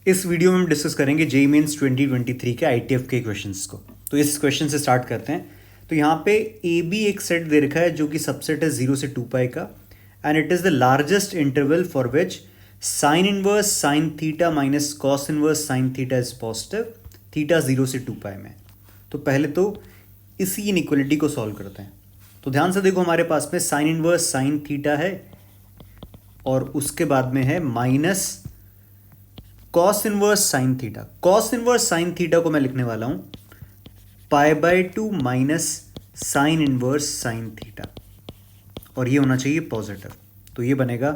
इस वीडियो में हम डिस्कस करेंगे जेईई मेंस 2023 के आईटीएफ के क्वेश्चंस को। तो इस क्वेश्चन से स्टार्ट करते हैं। तो यहाँ पे ए बी एक सेट दे रखा है जो कि सबसेट है 0 से 2 पाई का, and it is the largest interval for which sign inverse sine theta minus cos inverse sine theta is positive, theta 0 से 2 पाई में। तो पहले तो इसी इनइक्वलिटी को सॉल्व करते हैं। तो ध्यान से देखो, हमारे पास में साइन इनवर्स साइन थीटा है और उसके बाद में है minus cos inverse sine theta. Cos inverse sine theta को मैं लिखने वाला हूं π/2 minus sine inverse sine theta, और ये होना चाहिए पॉजिटिव। तो ये बनेगा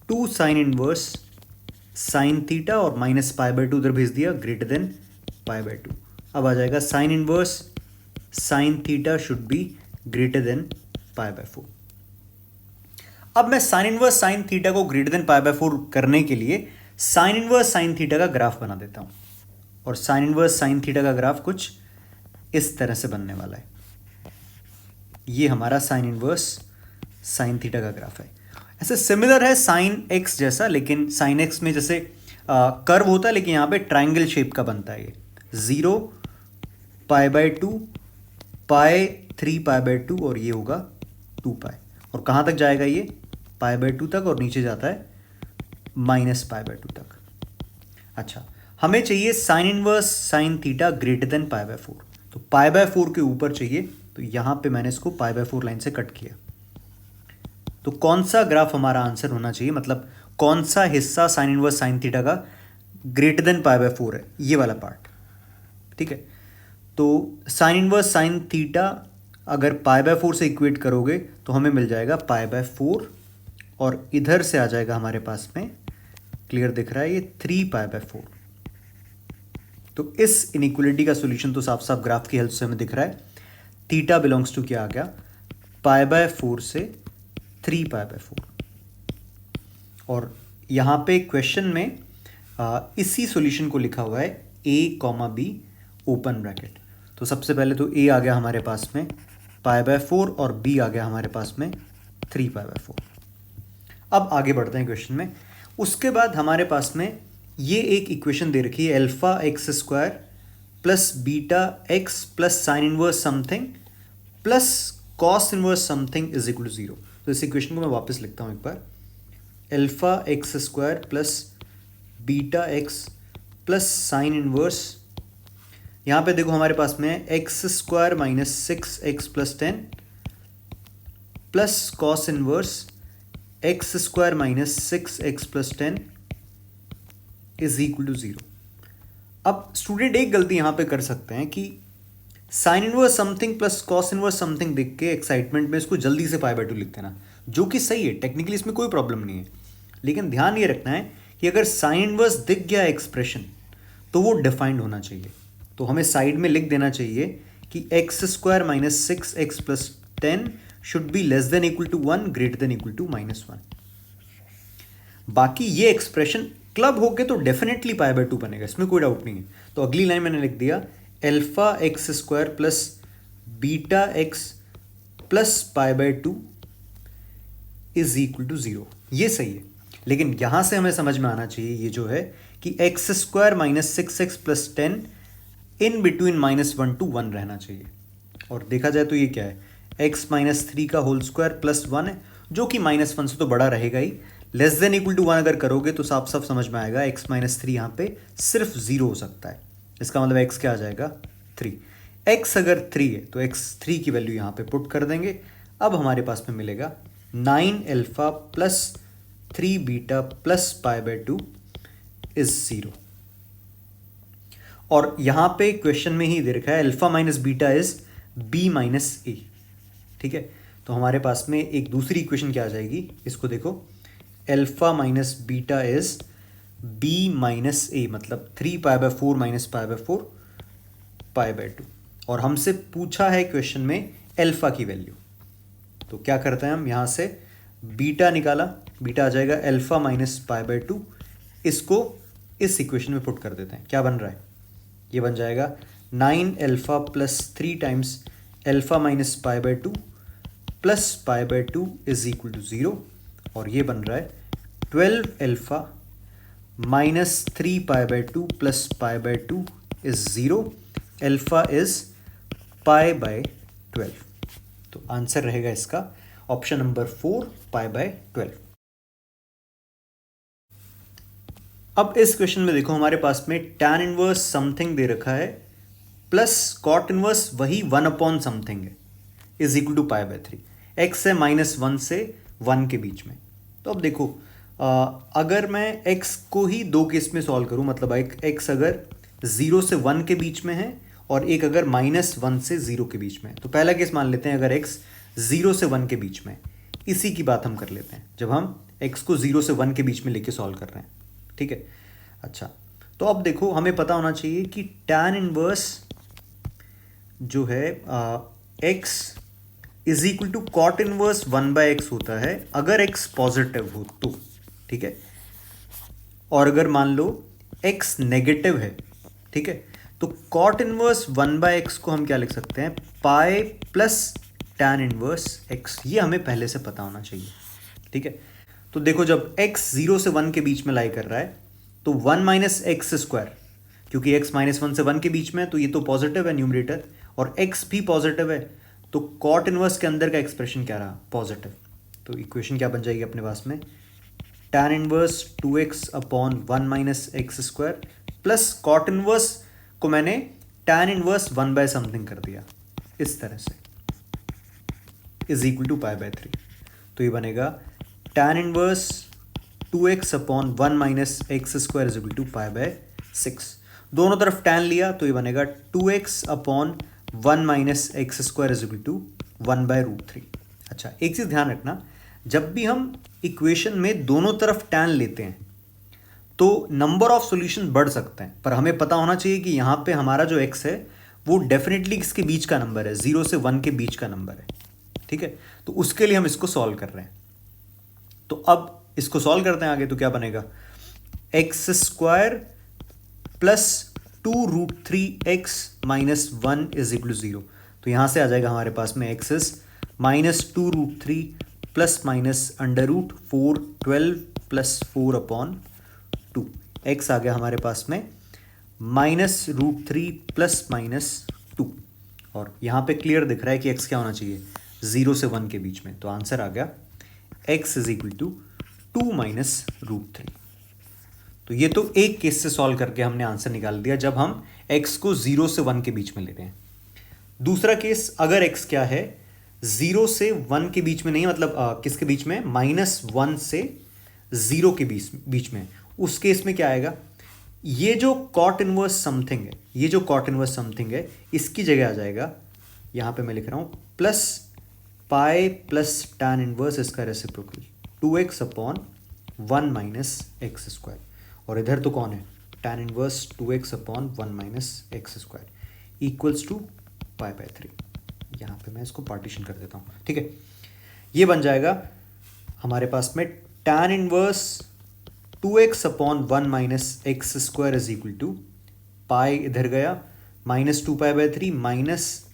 2 साइन इनवर्स साइन थीटा और माइनस π/2 उधर भेज दिया, ग्रेटर देन π/2। अब आ जाएगा sine inverse sine theta should be greater than π/4। अब मैं साइन इनवर्स साइन थीटा को ग्रेटर देन π/4 करने के लिए साइन इनवर्स साइन थीटा का ग्राफ बना देता हूं, और साइन इनवर्स साइन थीटा का ग्राफ कुछ इस तरह से बनने वाला है। ये हमारा साइन इनवर्स साइन थीटा का ग्राफ है। ऐसे सिमिलर है साइन एक्स जैसा, लेकिन साइन एक्स में जैसे कर्व होता है, लेकिन यहां पे ट्राइंगल शेप का बनता है। ये 0 π/2 π3 π/2 और ये होगा 2 पाई, और कहां तक जाएगा ये π/2 तक, और नीचे जाता है -π/2 तक। अच्छा, हमें चाहिए sine inverse sine theta greater than π/4। तो π/4 के ऊपर चाहिए, तो यहां पे मैंने इसको π/4 लाइन से कट किया। तो कौन सा ग्राफ हमारा आंसर होना चाहिए, मतलब कौन सा हिस्सा साइन इनवर्स साइन थीटा का ग्रेटर देन π/4 है, ये वाला पार्ट। ठीक है, तो साइन इनवर्स साइन थीटा अगर π/4 से इक्वेट करोगे तो हमें मिल जाएगा π/4, और इधर से आ जाएगा हमारे पास में, क्लियर दिख रहा है ये 3π/4। तो इस इनइक्वलिटी का सॉल्यूशन तो साफ साफ ग्राफ की हेल्प से हमें दिख रहा है। थीटा बिलोंग्स टू क्या आ गया, π/4 से 3π/4। और यहाँ पे क्वेश्चन में इसी सॉल्यूशन को लिखा हुआ है a, b ओपन ब्रैकेट। तो सबसे पहले तो a आ गया हमारे पास में π/4 और b आ गया हमारे पास में 3π/4। अब आगे बढ़ते हैं क्वेश्चन में। उसके बाद हमारे पास में ये एक इक्वेशन दे रखी है, alpha x square plus beta x plus sine inverse something plus cos inverse something is equal to 0। तो इस इक्वेशन को मैं वापस लिखता हूँ एक बार। Alpha x square plus beta x plus sine inverse, यहाँ पे देखो हमारे पास में x square minus 6x plus 10 plus cos inverse x square minus 6x plus 10 is equal to 0। अब स्टूडेंट एक गलती यहां पे कर सकते हैं कि sign inverse something plus cos inverse something देख के एक्साइटमेंट में इसको जल्दी से π/2 लिख देना, जो कि सही है, टेक्निकली इसमें कोई प्रॉब्लम नहीं है। लेकिन ध्यान ये रखना है कि अगर साइन इनवर्स दिख गया एक्सप्रेशन तो वो डिफाइंड होना चाहिए। तो हमें साइड में लिख देना चाहिए कि x square minus 6x plus 10 should be less than equal to 1 greater than equal to -1। बाकी ये एक्सप्रेशन क्लब होके तो डेफिनेटली π/2 बनेगा, इसमें कोई डाउट नहीं है। तो अगली लाइन मैंने लिख दिया alpha x square plus beta x plus π/2 is equal to 0। ये सही है, लेकिन यहां से हमें समझ में आना चाहिए ये जो है कि x square minus 6x plus 10 in between -1 to 1 रहना चाहिए। और देखा जाए तो ये क्या है, x माइनस 3 का होल स्क्वायर प्लस 1 है, जो कि -1 से तो बड़ा रहेगा ही। लेस देन इक्वल टू 1 अगर करोगे तो साफ साफ समझ में आएगा x माइनस 3 यहाँ पे सिर्फ 0 हो सकता है। इसका मतलब x क्या आ जाएगा 3। x अगर 3 है तो x 3 की वैल्यू यहाँ पे पुट कर देंगे। अब हमारे पास में मिलेगा 9 alpha plus 3 beta plus π/2 is 0। और यहाँ पे क्वेश्चन में ही दे रखा है alpha minus beta is b minus a। ठीक है, तो हमारे पास में एक दूसरी इक्वेशन क्या आ जाएगी, इसको देखो, alpha minus beta is b minus a, मतलब 3π/4 माइनस π/4 π/2। और हमसे पूछा है क्वेश्चन में अल्फा की वैल्यू, तो क्या करते हैं हम, यहाँ से बीटा निकाला, बीटा आ जाएगा अल्फा माइनस π/2। इसको इस इक्वेशन में पुट कर देते हैं, क्या बन रहा है, ये बन जाएगा 9 alpha plus 3 times alpha minus π/2 plus π/2 is equal to 0, और ये बन रहा है 12 अल्फा -3π/2 + π/2 is 0, अल्फा इज π/12। तो आंसर रहेगा इसका ऑप्शन नंबर 4 π/12। अब इस क्वेश्चन में देखो हमारे पास में tan इनवर्स समथिंग दे रखा है प्लस cot इनवर्स वही 1 समथिंग है इज इक्वल टू π/3। x है -1 से 1 के बीच में। तो अब देखो अगर मैं x को ही दो केस में सॉल्व करूं, मतलब x अगर 0 से 1 के बीच में है और एक अगर -1 से 0 के बीच में है, तो पहला केस मान लेते हैं अगर x 0 से 1 के बीच में, इसी की बात हम कर लेते हैं जब हम x को 0 से 1 के बीच में लेके सॉल्व कर रहे हैं। ठीक है, अच्छा तो अब देखो हमें पता होना चाहिए कि tan इनवर्स जो है x is equal to cot inverse 1/x होता है अगर x पॉजिटिव हो तो। ठीक है, और अगर मान लो x नेगेटिव है, ठीक है, तो कॉट इनवर्स 1/x को हम क्या लिख सकते हैं, pi plus tan inverse x। ये हमें पहले से पता होना चाहिए। ठीक है, तो देखो जब x 0 से 1 के बीच में लाई कर रहा है तो 1 - x², क्योंकि x -1 से 1 के बीच में है तो ये तो पॉजिटिव है न्यूमरेटर, और x भी पॉजिटिव है, तो कॉट इनवर्स के अंदर का एक्सप्रेशन क्या रहा, पॉजिटिव। तो इक्वेशन क्या बन जाएगी अपने पास में, tan inverse 2x/1 - x² plus cot inverse को मैंने tan इनवर्स 1/समथिंग कर दिया इस तरह से, इज इक्वल टू π/3। तो ये बनेगा tan inverse 2x/1 - x² is equal to π/6। दोनों तरफ tan लिया तो ये बनेगा 2x/1 - x² is equal to 1/√3। अच्छा एक चीज़ ध्यान रखना, जब भी हम इक्वेशन में दोनों तरफ tan लेते हैं तो नंबर ऑफ सॉल्यूशन बढ़ सकते हैं, पर हमें पता होना चाहिए कि यहाँ पे हमारा जो x है वो डेफिनेटली इसके बीच का नंबर है, 0 से 1 के बीच का नंबर है। ठीक है, तो उसके लिए हम इसको सॉल्व कर रहे हैं। तो अब इसको सॉल्व करते हैं आगे, तो क्या बनेगा, x² plus 2√3x - 1 is equal to 0। तो यहाँ से आ जाएगा हमारे पास में x is -2√3 plus minus √4 12 plus 4/2। x आ गया हमारे पास में -√3 प्लस -2, और यहाँ पे क्लियर दिख रहा है कि x क्या होना चाहिए, 0 से 1 के बीच में। तो आंसर आ गया x इज इक्वल टू 2 - √3। तो ये तो एक केस से सॉल्व करके हमने आंसर निकाल दिया जब हम x को 0 से 1 के बीच में ले रहे हैं। दूसरा केस, अगर x क्या है 0 से 1 के बीच में नहीं, मतलब किसके बीच में, -1 से 0 के बीच में, उस केस में क्या आएगा, ये जो कॉट इनवर्स समथिंग है, ये जो कॉट इनवर्स समथिंग है इसकी जगह आ जाएगा, यहाँ पे मैं लिख रहा हूँ plus pi plus tan inverse इसका रेसिप्रोकल 2x/1 - x², और इधर तो कौन है, tan inverse 2x/1 - x² equals to π/3। यहाँ पे मैं इसको पार्टीशन कर देता हूँ। ठीक है, ये बन जाएगा हमारे पास में tan inverse 2x/1 - x² is equal to pi, इधर गया -2π/3 माइनस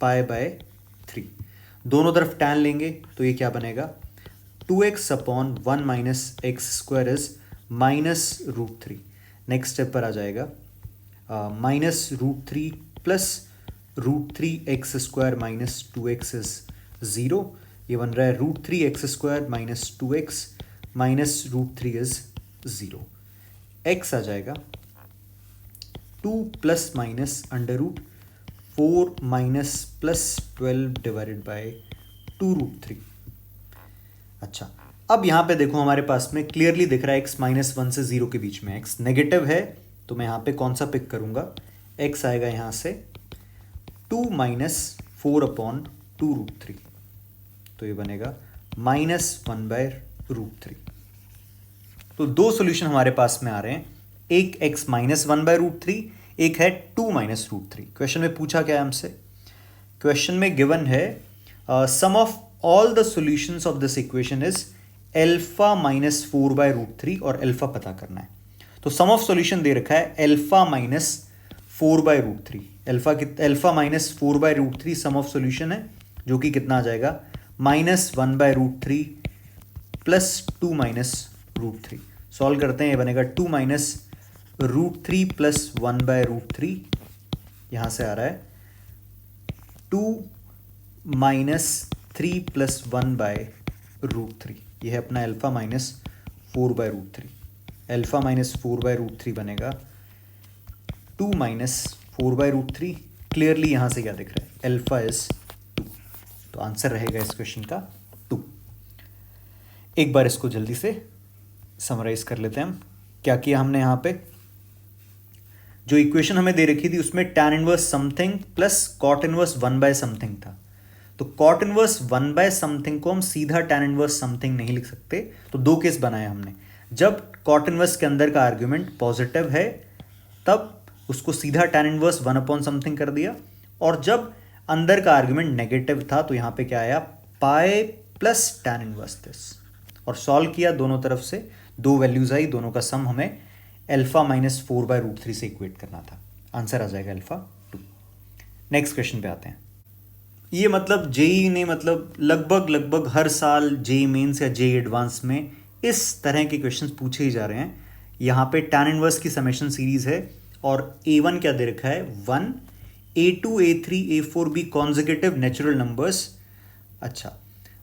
π/3, दोनों तरफ tan लेंगे तो ये क्या बनेगा, 2x/1 - x² is -√3। Next step पर आ जाएगा -√3 plus √3x² minus 2x is 0। ये बन रहा है √3x² minus 2x minus √3 is 0। x आ जाएगा 2 plus minus √4 minus plus 12 divided by 2√3। अच्छा, अब यहाँ पे देखो हमारे पास में क्लियरली दिख रहा है x -1 से 0 के बीच में, x नेगेटिव है तो मैं यहाँ पे कौन सा पिक करूँगा, x आएगा यहाँ से 2 - 4/2√3। तो ये बनेगा -1/√3। तो दो सॉल्यूशन हमारे पास में आ रहे हैं, एक x -1/√3, एक है 2 - √3। क्वेश्चन में पूछा क्या है हमसे, क्वेश्चन में गिवन है sum of all the solutions of this equation is alpha -4/√3 और अल्फा पता करना है। तो सम ऑफ सॉल्यूशन दे रखा है alpha -4/√3, alpha -4/√3 sum of solution है, जो कि कितना आ जाएगा, -1/√3 प्लस 2 - √3। सॉल्व करते हैं, ये बनेगा 2 माइनस √3 प्लस 1/√3, यहाँ से आ रहा है 2 माइनस 3 प्लस 1/√3, यह है अपना अल्फ़ा माइनस 4/√3। अल्फ़ा माइनस 4/√3 बनेगा 2 माइनस 4/√3। क्लियरली यहाँ से क्या दिख रहा है, अल्फ़ा इज 2, तो आंसर रहेगा इस क्वेश्चन का 2। एक बार इसको जल्दी से समराइज कर लेते हैं हम। क्या किया हमने यहाँ पे, जो इक्वेशन हमें दे रखी थी उसमें tan inverse something plus cot inverse 1/समथिंग था, तो cot इनवर्स 1/समथिंग को हम सीधा tan इनवर्स समथिंग नहीं लिख सकते, तो दो केस बनाए हमने। जब cot इनवर्स के अंदर का आर्ग्यूमेंट पॉजिटिव है तब उसको सीधा tan इनवर्स 1/समथिंग कर दिया, और जब अंदर का आर्ग्यूमेंट नेगेटिव था तो यहाँ पे क्या आया, pi plus tan inverse this, और सॉल्व किया, दोनों तरफ से दो वैल्यूज आई, दोनों का सम हमें अल्फा माइनस 4/√3 से इक्वेट करना था। आंसर आ जाएगा अल्फा 2। नेक्स्ट क्वेश्चन पे आते हैं। ये मतलब जेई ने मतलब लगभग हर साल जेई मेंस या जेई एडवांस में इस तरह के क्वेश्चंस पूछे ही जा रहे हैं। यहाँ पे tan इनवर्स की समेशन सीरीज है और a1 क्या दे रखा है 1, a2 a3 a4 भी कॉन्जिक्यूटिव नेचुरल नंबर्स। अच्छा,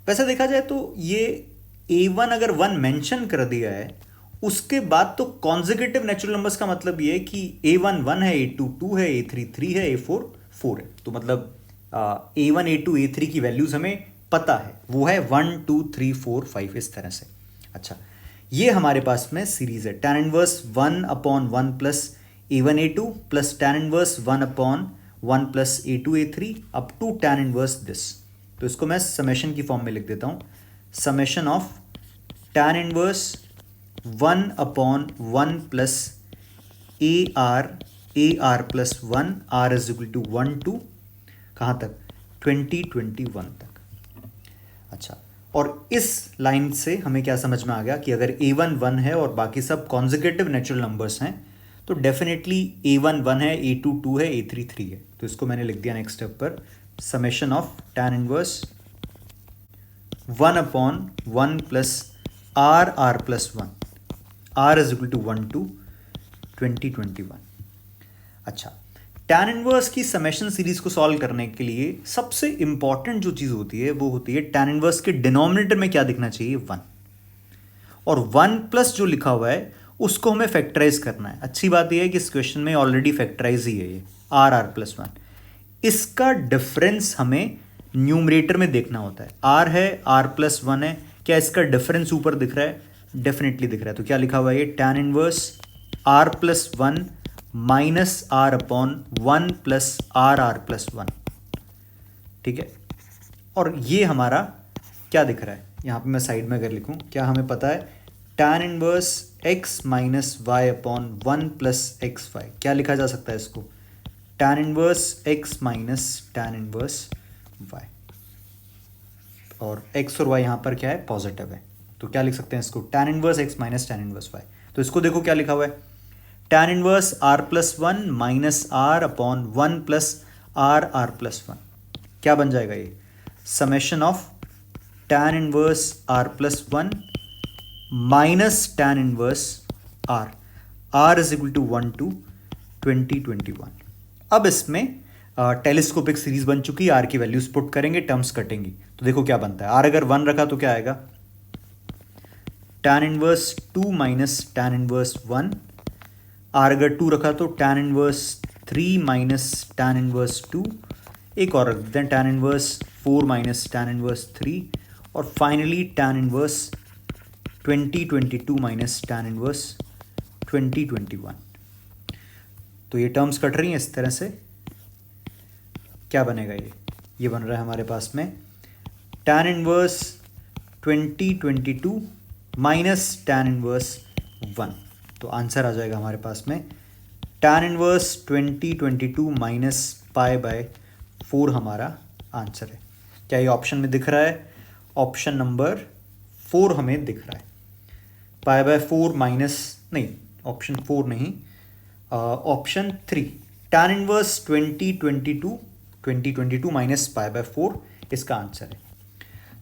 वैसे देखा जाए तो ये a1 अगर 1 मेंशन कर दिया है उसके बाद तो कॉन्जिक्यूटिव नेचुरल नंबर्स का मतलब ये है कि a1 1 है, a2 2 है, a3 3 है, a4 4 है, तो मतलब a1 a2 a3 की वैल्यूज हमें पता है, वो है 1 2 3 4 5 इस तरह से। अच्छा, ये हमारे पास में सीरीज है tan inverse 1/1 plus a1 a2 plus tan inverse 1/1 plus a2 a3 up to tan inverse this. तो इसको मैं समेशन की फॉर्म में लिख देता हूं, summation of tan inverse 1/1 plus AR plus 1 R is equal to 1 to कहाँ तक 2021 तक। अच्छा, और इस लाइन से हमें क्या समझ में आ गया कि अगर A1 1 है और बाकी सब कॉन्जिक्यूटिव नेचुरल नंबर्स हैं तो डेफिनेटली A1 1 है, A2 2 है, A3 3 है। तो इसको मैंने लिख दिया नेक्स्ट स्टेप पर, summation of tan inverse 1/1 plus R plus 1 R is equal to 1 to 2021। अच्छा, tan इनवर्स की समेशन सीरीज को सॉल्व करने के लिए सबसे इंपॉर्टेंट जो चीज होती है वो होती है tan इनवर्स के डिनोमिनेटर में क्या दिखना चाहिए 1, और 1 प्लस जो लिखा हुआ है उसको हमें फैक्टराइज करना है। अच्छी बात यह है कि इस क्वेश्चन में ऑलरेडी फैक्टराइज ही है ये R प्लस 1, इसका डिफरेंस हमें न्यूमरेटर में देखना होता है। R है, R प्लस 1 है, क्या इसका डिफरेंस ऊपर दिख रहा है, डेफिनेटली दिख रहा है। तो क्या लिखा हुआ है ये tan inverse R plus 1 minus R/1 plus R plus 1, ठीक है। और ये हमारा क्या दिख रहा है, यहाँ पे मैं साइड में अगर लिखूं, क्या हमें पता है tan inverse x minus y/1 plus xy, क्या लिखा जा सकता है इसको, tan inverse x minus tan inverse y, और x और y यहाँ पर क्या है पॉजिटिव है, तो क्या लिख सकते हैं इसको tan inverse x minus tan inverse y। तो इसको देखो क्या लिखा हुआ है, tan inverse R plus 1 minus R/1 plus R plus 1, क्या बन जाएगा ये, summation of tan inverse R plus 1 minus tan inverse R is equal to 1 to 2021। अब इसमें टेलीस्कोपिक सीरीज बन चुकी है, R की वैल्यूज पुट करेंगे, टर्म्स कटेंगी, तो देखो क्या बनता है। R अगर 1 रखा तो क्या आएगा, tan inverse 2 minus tan inverse 1, R अगर 2 रखा तो tan inverse 3 minus tan inverse 2, एक और रख देते हैं tan inverse 4 minus tan inverse 3, और finally tan inverse 2022 minus tan inverse 2021। तो ये टर्म्स कट रही हैं इस तरह से, क्या बनेगा ये बन रहा है हमारे पास में tan inverse 2022 minus tan inverse 1। तो आंसर आ जाएगा हमारे पास में tan इनवर्स 2022 माइनस π/4 हमारा आंसर है। क्या ये ऑप्शन में दिख रहा है, ऑप्शन नंबर 4 हमें दिख रहा है, π/4 माइनस नहीं, ऑप्शन 4 नहीं, ऑप्शन 3 tan इनवर्स 2022 माइनस π/4 इसका आंसर है।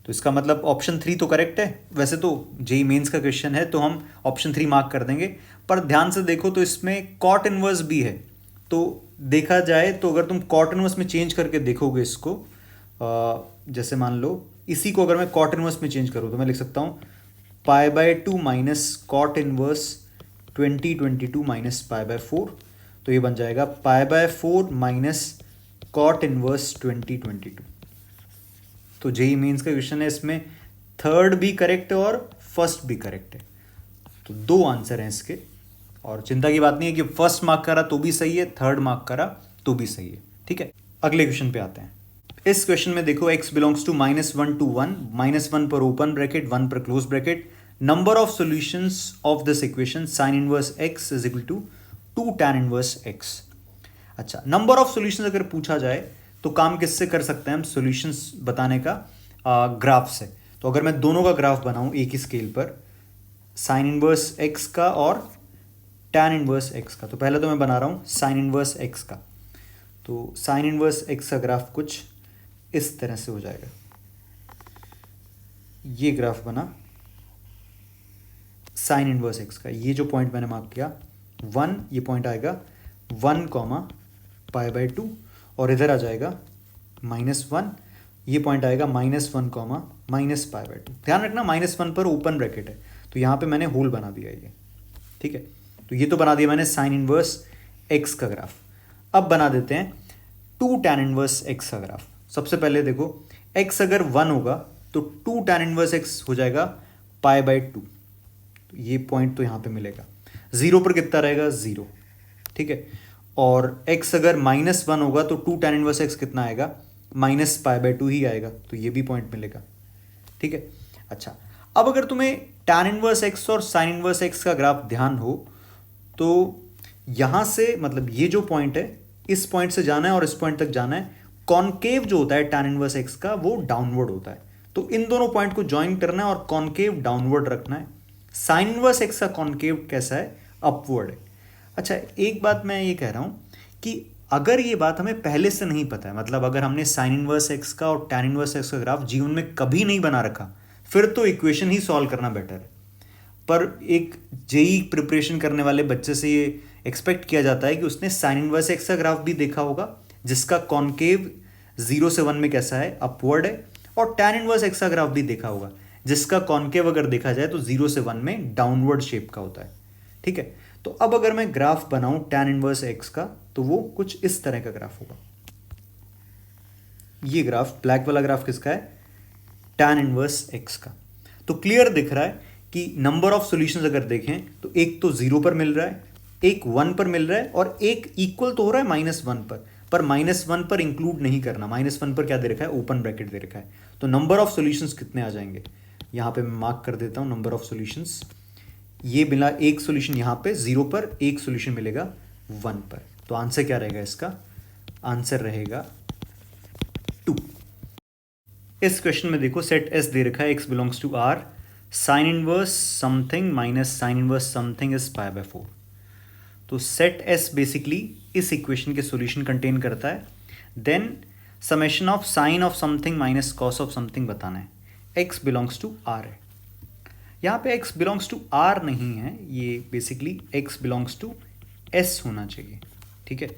तो तो इसका मतलब ऑप्शन 3 तो करेक्ट है। वैसे तो जेई मेंस का क्वेश्चन है तो हम ऑप्शन 3 मार्क कर देंगे, पर ध्यान से देखो तो इसमें कॉट इनवर्स भी है। तो देखा जाए तो अगर तुम कॉट इनवर्स में चेंज करके देखोगे इसको, जैसे मान लो इसी को अगर मैं कॉट इनवर्स में चेंज करूँ तो मैं लिख सकता हूँ π/2 माइनस कॉट इनवर्स 2022 माइनस π/4। तो ये बन जाएगा π/4 माइनस कॉट इनवर्स 2022। तो जेई मेंस का क्वेश्चन है, इसमें थर्ड भी करेक्ट है और फर्स्ट भी करेक्ट है। तो 2 आंसर हैं इसके, और चिंता की बात नहीं है कि फर्स्ट मार्क करा तो भी सही है, थर्ड मार्क करा तो भी सही है। ठीक है, अगले क्वेश्चन पे आते हैं। इस क्वेश्चन में देखो x बिलोंग्स टू -1 to 1, -1 पर ओपन ब्रैकेट 1 पर close bracket, number of solutions of this equation sin inverse x is equal to 2 tan inverse x। अच्छा, नंबर ऑफ सॉल्यूशंस अगर पूछा जाए तो काम किससे कर सकते हैं हम सॉल्यूशंस बताने का, ग्राफ से। तो अगर मैं दोनों का ग्राफ बनाऊं एक ही स्केल पर, साइन इनवर्स x का और tan इनवर्स x का, तो पहले तो मैं बना रहा हूं साइन इनवर्स x का। तो साइन इनवर्स x का ग्राफ कुछ इस तरह से हो जाएगा। ये ग्राफ बना साइन इनवर्स x का, ये जो पॉइंट मैंने मार्क किया 1, ये पॉइंट आएगा 1, π/2, और इधर आ जाएगा -1, ये पॉइंट आएगा -1, -π/2। ध्यान रखना -1 पर ओपन ब्रैकेट है, तो यहाँ पे मैंने होल बना दिया ये। ठीक है, तो ये तो बना दिया मैंने साइन इनवर्स x का ग्राफ। अब बना देते हैं 2 tan इनवर्स x का ग्राफ। सबसे पहले देखो x अगर 1 होगा तो 2 tan इनवर्स x हो जाएगा π/2। तो ये पॉइंट तो यहाँ पे मिलेगा, 0 पर कितना रहेगा 0। ठीक है, और x अगर -1 होगा तो 2 tan इनवर्स x कितना आएगा, -π/2 ही आएगा, तो ये भी पॉइंट मिलेगा। ठीक है, अच्छा, अब अगर तुम्हें tan इनवर्स x और sin इनवर्स x का ग्राफ ध्यान हो तो यहाँ से मतलब ये जो पॉइंट है, इस पॉइंट से जाना है और इस पॉइंट तक जाना है। कॉनकेव जो होता है tan इनवर्स x का वो डाउनवर्ड होता है, तो इन दोनों पॉइंट को ज्वाइन करना है और कॉनकेव डाउनवर्ड रखना है। साइन इनवर्स x का कॉनकेव कैसा है, अपवर्ड है। अच्छा, एक बात मैं ये कह रहा हूँ कि अगर ये बात हमें पहले से नहीं पता है, मतलब अगर हमने साइन इनवर्स x का और tan इनवर्स x का ग्राफ जीवन में कभी नहीं बना रखा, फिर तो इक्वेशन ही सॉल्व करना बेटर है। पर एक जेई प्रिपरेशन करने वाले बच्चे से ये एक्सपेक्ट किया जाता है कि उसने साइन इनवर्स x का ग्राफ भी देखा होगा, जिसका कॉनकेव 0 से 1 में कैसा है, अपवर्ड है, और tan इनवर्स x का ग्राफ भी देखा होगा, जिसका कॉनकेव अगर देखा जाए तो 0 से 1 में डाउनवर्ड शेप का होता है। ठीक है, तो अब अगर मैं ग्राफ बनाऊं tan इनवर्स x का, तो वो कुछ इस तरह का ग्राफ होगा। ये ग्राफ, ब्लैक वाला ग्राफ किसका है, tan इनवर्स x का। तो क्लियर दिख रहा है कि नंबर ऑफ सॉल्यूशंस अगर देखें तो एक तो 0 पर मिल रहा है, एक 1 पर मिल रहा है, और एक इक्वल तो हो रहा है -1 पर -1 पर इंक्लूड नहीं करना। -1 पर क्या दे रखा है, ओपन ब्रैकेट दे रखा है। तो नंबर ऑफ सॉल्यूशंस कितने आ जाएंगे, यहाँ पे मैं मार्क कर देता हूँ नंबर ऑफ सॉल्यूशंस। ये मिला एक सॉल्यूशन यहाँ पे 0 पर, एक सॉल्यूशन मिलेगा 1 पर। तो आंसर क्या रहेगा इसका, आंसर रहेगा 2। इस क्वेश्चन में देखो सेट एस दे रखा है, x belongs to R, sine inverse something minus sine inverse something is π/4। तो सेट एस बेसिकली इस इक्वेशन के सॉल्यूशन कंटेन करता है। Then summation of sine of something minus cos of something बताना है। x बिलोंग्स टू R है, यहाँ पे x बिलोंग्स टू R नहीं है, ये basically x belongs to S होना चाहिए। ठीक है,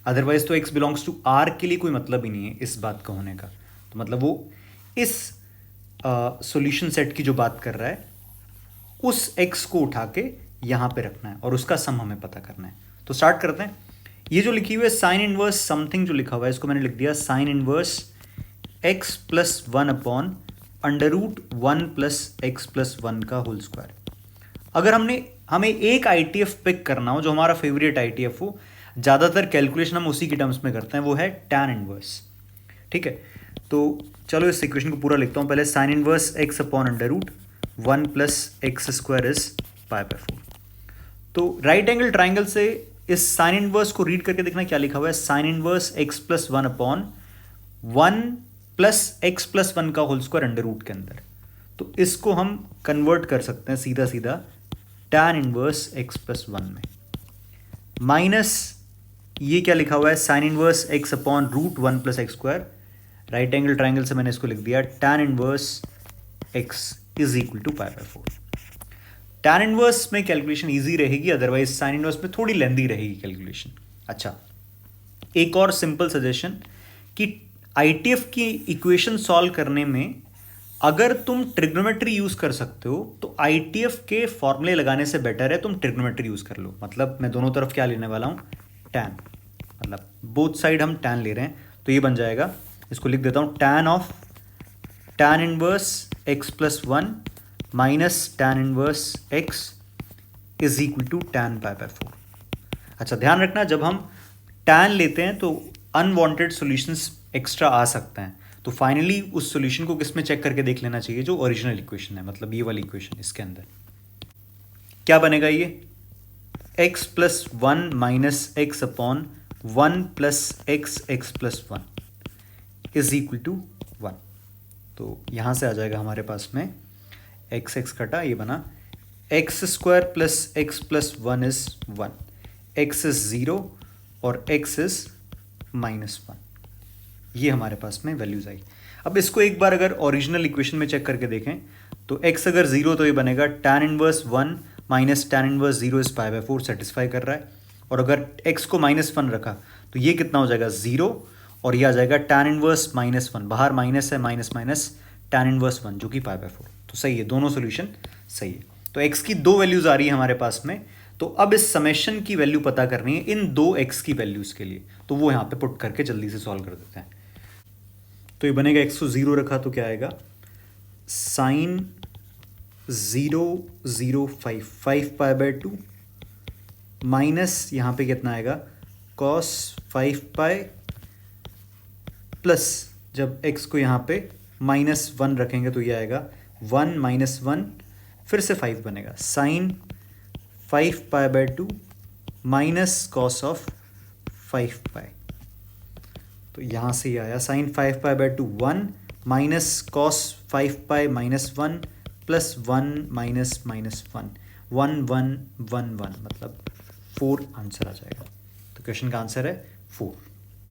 अदरवाइज तो x बिलोंग्स टू R के लिए कोई मतलब ही नहीं है इस बात का होने का। तो मतलब वो इस सॉल्यूशन सेट की जो बात कर रहा है उस x को उठा के यहाँ पे रखना है और उसका सम हमें पता करना है। तो स्टार्ट करते हैं। ये जो लिखी हुई है साइन इनवर्स समथिंग जो लिखा हुआ है, इसको मैंने लिख दिया sign inverse x plus 1 upon √1 plus x plus 1 का होल स्क्वायर। अगर हमें एक ITF पिक करना हो जो हमारा फेवरेट ITF हो, ज़्यादातर कैलकुलेशन हम उसी की टर्म्स में करते हैं, वो है tan इनवर्स। ठीक है, तो चलो इस इक्वेशन को पूरा लिखता हूँ। पहले sine inverse x upon √1 plus x square is π/4। तो राइट एंगल ट्राइंगल से इस साइन इनवर्स को रीड करके देखना क्या लिखा हुआ है, sine inverse x plus 1 upon 1 plus x plus 1 का होल स्क्वायर अंडर रूट के अंदर। तो इसको हम कन्वर्ट कर सकते हैं सीधा सीधा tan इनवर्स x प्लस 1 में, माइनस ये क्या लिखा हुआ है sine inverse x upon √1 plus x square. Right angle triangle से मैंने इसको लिख दिया tan inverse x is equal to pi by 4। Tan inverse में कैलकुलेशन इजी रहेगी, अदरवाइज साइन इनवर्स में थोड़ी लेंदी रहेगी कैलकुलेशन। अच्छा, एक और सिंपल सजेशन कि आईटीएफ की इक्वेशन सॉल्व करने में अगर तुम ट्रिग्नोमेट्री यूज कर सकते हो तो आईटीएफ के फॉर्मूले लगाने से बेटर है तुम ट्रिग्नोमेट्री यूज कर लो। मतलब मैं दोनों तरफ क्या लेने वाला हूं, टैन, मतलब बोथ साइड हम टैन ले रहे हैं, तो ये बन जाएगा, इसको लिख देता हूं, tan inverse x plus 1 minus tan inverse x is equal to tan pi by 4। अच्छा, ध्यान रखना जब हम टैन लेते हैं तो अनवांटेड सॉल्यूशंस एक्स्ट्रा आ सकते हैं, तो फाइनली उस सॉल्यूशन को किस में चेक करके देख लेना चाहिए, जो ओरिजिनल इक्वेशन है, मतलब ये वाली इक्वेशन। इसके अंदर क्या बनेगा, ये x plus 1 minus x upon 1 plus x plus 1 is equal to 1। तो यहां से आ जाएगा हमारे पास में x कटा, ये बना x square plus x plus 1 is 1, x is 0 और x इज -1। ये हमारे पास में वैल्यूज आई। अब इसको एक बार अगर ओरिजिनल इक्वेशन में चेक करके देखें तो x अगर 0 तो ये बनेगा tan inverse 1 minus tan inverse 0 is pi by 4 satisfy कर रहा है, और अगर x को -1 रखा तो ये कितना हो जाएगा 0, और ये आ जाएगा tan इनवर्स -1, बाहर माइनस है, माइनस माइनस tan इनवर्स 1 जो कि पाई बाय 4। तो सही है, दोनों सोल्यूशन सही है। तो x की दो वैल्यूज आ रही है हमारे पास में, तो अब इस समेशन की वैल्यू पता करनी है इन दो x की वैल्यूज के लिए, तो वो यहाँ पे पुट करके जल्दी से सॉल्व कर देते हैं। तो ये बनेगा x को 0 रखा तो क्या आएगा, साइन 0 0 5 पाई बाय 2 माइनस यहाँ पे कितना आएगा कॉस 5 पाई, प्लस जब x को यहाँ पे -1 रखेंगे तो ये आएगा 1 -1 फिर से 5 बनेगा, sine 5 pi by 2 minus cos of 5 pi. तो यहाँ से ये आया sine 5 pi by 2 1 minus cos 5 pi -1 plus 1 minus -1 1 1 1 1 मतलब 4 आंसर आ जाएगा। तो क्वेश्चन का आंसर है 4।